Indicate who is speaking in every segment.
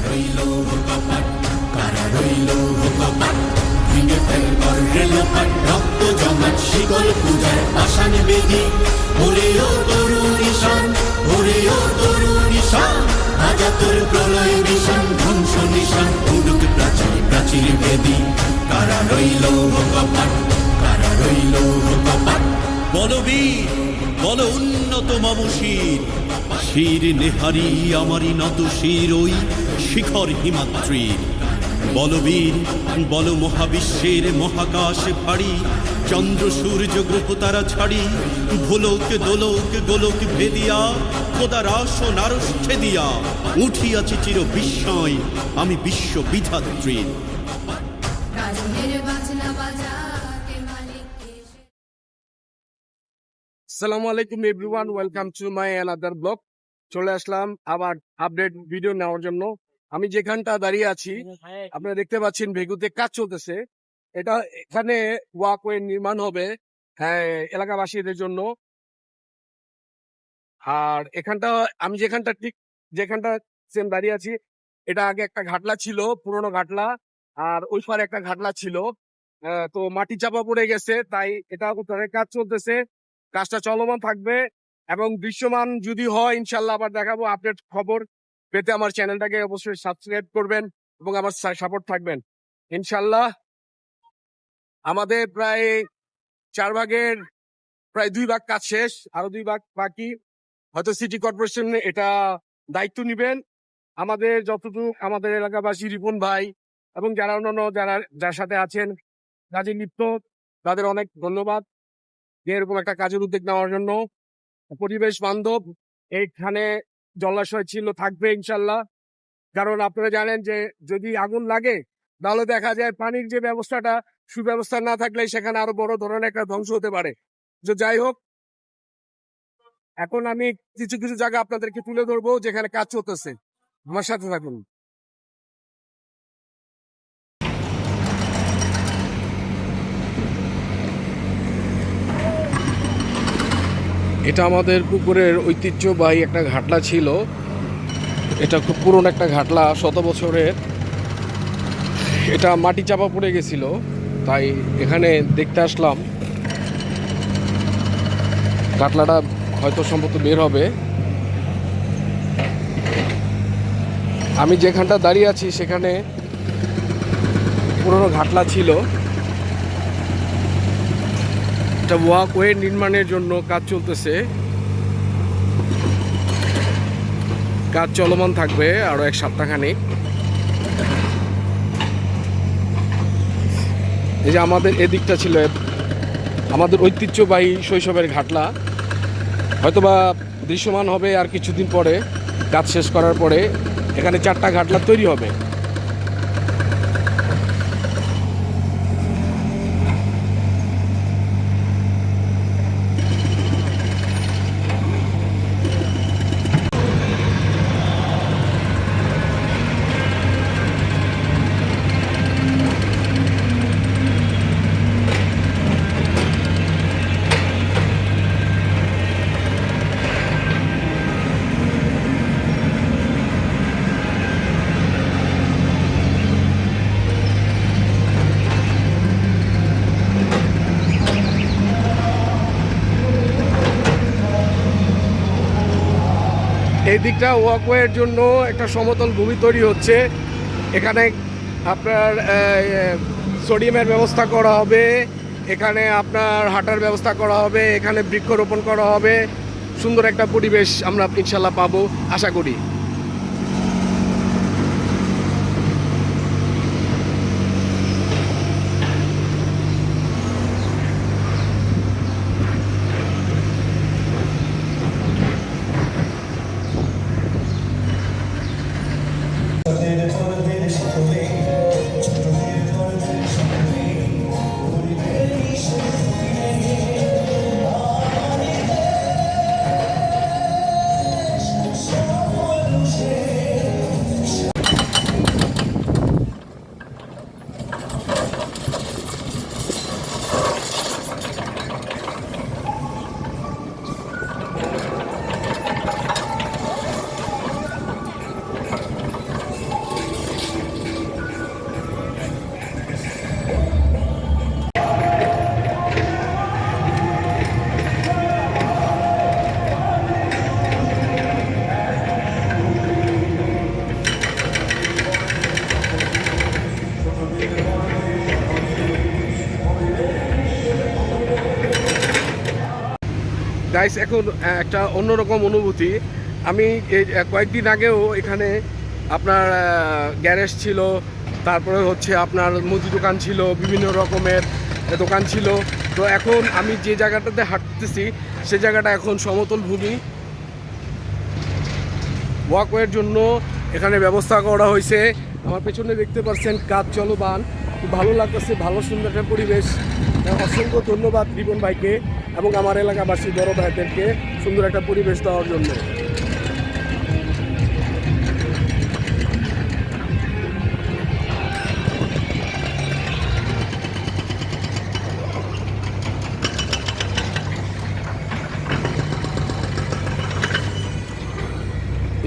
Speaker 1: রইল কপাট, কারা রইল কপাট, ভেঙে ফেলবার রেলপাট, রক্ত জমাট শিকল পূজার পাষাণ বেদি। ওরে ও তরুণ ঈশান, ওরে ও তরুণ ঈশান, আজা তোর প্রলয় বিষাণ, ধ্বংস নিশান উড়ুক প্রাচীর প্রাচীর বেদি। কারা রইল কপাট, কারা রইল কপাট।
Speaker 2: বলবীর বল উন্নত মম শির, শির নেহারি আমারি নত শির ওই শিখর হিমাদ্রির। বলবীর বল মহাবিশ্বের মহাকাশ ফাড়ি, চন্দ্র সূর্য গ্রহ তারা ছাড়ি, ভোলক দোলক গোলক ভেদিয়া, খোদার আসন আরশ ছেদিয়া, উঠিয়াছি চির বিস্ময় আমি বিশ্ব বিধাত্রীর।
Speaker 3: আসসালামু আলাইকুম everyone, welcome to my another blog. চলে আসলাম আবার আপডেট ভিডিও নেওয়ার জন্য। আমি যেখানটা দাঁড়িয়ে আছি আপনারা দেখতে পাচ্ছেন ভেগুতে কাজ চলতেছে। এখানে ওয়াকওয়ে নির্মাণ হবে, হ্যাঁ, এলাকাবাসীদের জন্য। আর আমি যেখানটা সেম দাঁড়িয়ে আছি, এটা আগে একটা ঘাটলা ছিল, পুরোনো ঘাটলা। আর ওই পারে একটা ঘাটলা ছিল, তো মাটি চাপা পড়ে গেছে, তাই এটা কাজ চলতেছে। কাজটা চলমান থাকবে এবং দৃশ্যমান যদি হয় ইনশাল্লাহ আবার দেখাবো। আপডেট খবর পেতে আমার চ্যানেলটাকে অবশ্যই সাবস্ক্রাইব করবেন এবং আমার সাপোর্ট থাকবেন ইনশাল্লাহ। আমাদের প্রায় 4 ভাগের প্রায় 2 ভাগ কাজ শেষ, আরো 2 ভাগ বাকি। হয়তো সিটি কর্পোরেশন এটা দায়িত্ব নিবেন। আমাদের যতটুকু আমাদের এলাকাবাসী রিপন ভাই এবং যারা অন্যান্য যার সাথে আছেন কাজে লিপ্ত, তাদের অনেক ধন্যবাদ যে এরকম একটা কাজের উদ্যোগ নেওয়ার জন্য। পরিবেশ বান্ধব এইখানে জলাশয় থাকবে ইনশাল্লাহ। কারণ আপনারা জানেন যে যদি আগুন লাগে তাহলে দেখা যায় পানির যে ব্যবস্থাটা, সুব্যবস্থা না থাকলে সেখানে আরো বড় ধরনের একটা ধ্বংস হতে পারে। তো যাই হোক, এখন আমি কিছু কিছু জায়গা আপনাদেরকে তুলে ধরবো যেখানে কাজ চলতেছে। আমার সাথে থাকুন। এটা আমাদের পুকুরের ঐতিহ্যবাহী একটা ঘাটলা ছিল। এটা খুব পুরনো একটা ঘাটলা, 100 বছরের। এটা মাটি চাপা পড়ে গেছিল, তাই এখানে দেখতে আসলাম। ঘাটলাটা হয়তো সম্ভবত বের হবে। আমি যেখানটা দাঁড়িয়ে আছি সেখানে পুরনো ঘাটলা ছিল। এটা ওয়াকওয়ে নির্মাণের জন্য কাজ চলতেছে। কাজ চলমান থাকবে আরো 1 সপ্তাহখানেক। এই যে আমাদের এদিকটা ছিল আমাদের ঐতিহ্যবাহী শৈশবের ঘাটলা, হয়তোবা দৃশ্যমান হবে আর কিছুদিন পরে। কাজ শেষ করার পরে এখানে 4টা ঘাটলা তৈরি হবে। এই দিকটা ওয়াকওয়ের জন্য একটা সমতল ভূমি তৈরি হচ্ছে। এখানে আপনার সোডিয়ামের ব্যবস্থা করা হবে, এখানে আপনার হাঁটার ব্যবস্থা করা হবে, এখানে বৃক্ষরোপণ করা হবে। সুন্দর একটা পরিবেশ আমরা ইনশাল্লাহ পাবো আশা করি। গাইস এখন একটা অন্যরকম অনুভূতি। আমি এই কয়েকদিন আগেও এখানে আপনার গ্যারেজ ছিল, তারপরে হচ্ছে আপনার মুদি দোকান ছিল, বিভিন্ন রকমের দোকান ছিল। তো এখন আমি যে জায়গাটাতে হাঁটতেছি সে জায়গাটা এখন সমতল ভূমি, ওয়াকওয়ের জন্য এখানে ব্যবস্থা করা হয়েছে। আমার পেছনে দেখতে পাচ্ছেন কাজ চলমান, খুব ভালো লাগতেছে, ভালো সুন্দর একটা পরিবেশ। অসংখ্য ধন্যবাদ রিপন ভাইকে এবং আমার এলাকাবাসী বড় ভাইদেরকে সুন্দর একটা পরিবেশ দেওয়ার জন্য।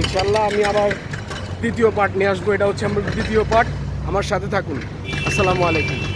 Speaker 3: ইনশাল্লাহ আমি আবার দ্বিতীয় পার্ট নিয়ে আসবো। এটা হচ্ছে আমার দ্বিতীয় পার্ট, আমার সাথে থাকুন। আসসালামু আলাইকুম।